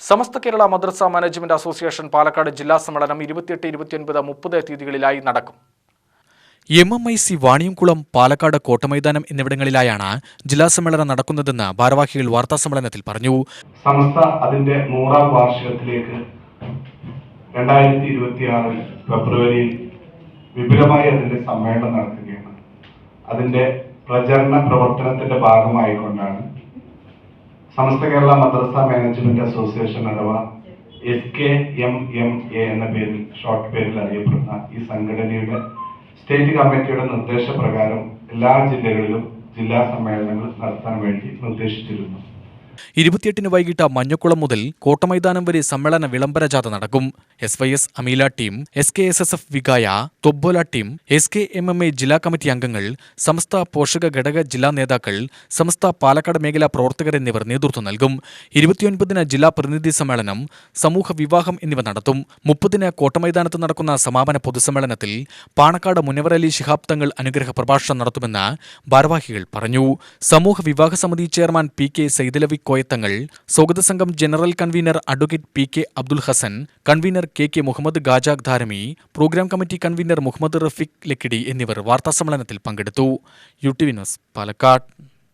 സമസ്ത കേരള മദ്രസ management association Palakkad ജില്ലാ സമ്മേളനം 28, 29, 30 തീയതികളിലായി നടക്കും. MMIC വാണിയംകുളം, പാലക്കാട് കോട്ടമൈതാനം എന്നിവിടങ്ങളിലായാണ് ജില്ലാ സമ്മേളനം നടക്കുന്നതെന്ന് ഭാരവാഹികൾ വാർത്താസമ്മേളനത്തിൽ പറഞ്ഞു. സമസ്ത അതിന്റെ 100ാം വാർഷികത്തിലേക്ക് 2026 ഫെബ്രുവരിയിൽ വിപുലമായി അതിന്റെ സമ്മേളനം നടത്തുകയാണ്. അതിന്റെ പ്രചരണ പ്രവർത്തനത്തിന്റെ ഭാഗമായിക്കൊണ്ടാണ് സമസ്ത കേരള മദ്രസ മാനേജ്മെന്റ് അസോസിയേഷൻ അഥവാ SKMMA എന്ന പേരിൽ ഷോർട്ട് പേരിൽ അറിയപ്പെടുന്ന ഈ സംഘടനയുടെ സ്റ്റേറ്റ് കമ്മിറ്റിയുടെ നിർദ്ദേശപ്രകാരം എല്ലാ ജില്ലകളിലും ജില്ലാ സമ്മേളനങ്ങൾ നടത്താൻ വേണ്ടി നിർദ്ദേശിച്ചിരുന്നു. 28 വൈകിട്ട് മഞ്ഞക്കുളം മുതൽ കോട്ടമൈതാനം വരെ സമ്മേളന വിളംബര ജാഥ നടക്കും. SYS Amila team, SKSSF Vikaya, തൊബ്ബോല ടീം, SKMMA ജില്ലാ കമ്മിറ്റി അംഗങ്ങൾ, സമസ്ത പോഷക ഘടക ജില്ലാ നേതാക്കൾ, സമസ്ത പാലക്കാട് മേഖലാ പ്രവർത്തകർ എന്നിവർ നേതൃത്വം നൽകും. 29 ജില്ലാ പ്രതിനിധി സമ്മേളനം, സമൂഹ വിവാഹം എന്നിവ നടത്തും. 30 കോട്ടമൈതാനത്ത് നടക്കുന്ന സമാപന പൊതുസമ്മേളനത്തിൽ പാണക്കാട് മുനവർ അലി ശിഹാബ് തങ്ങൾ അനുഗ്രഹ പ്രഭാഷണം നടത്തുമെന്ന് ഭാരവാഹികൾ പറഞ്ഞു. സമൂഹ വിവാഹ സമിതി ചെയർമാൻ PK സൈദലവി കോയത്തങ്ങൾ, സ്വാഗത സംഘം general convener advocate PK Abdul Hasan, convener KK Muhammad ഗാജാഖ് Darimi, programme committee convener Muhammad Rafeeq Lakkidi എന്നിവർ വാർത്താസമ്മേളനത്തിൽ പങ്കെടുത്തു. UTV news, Palakkad.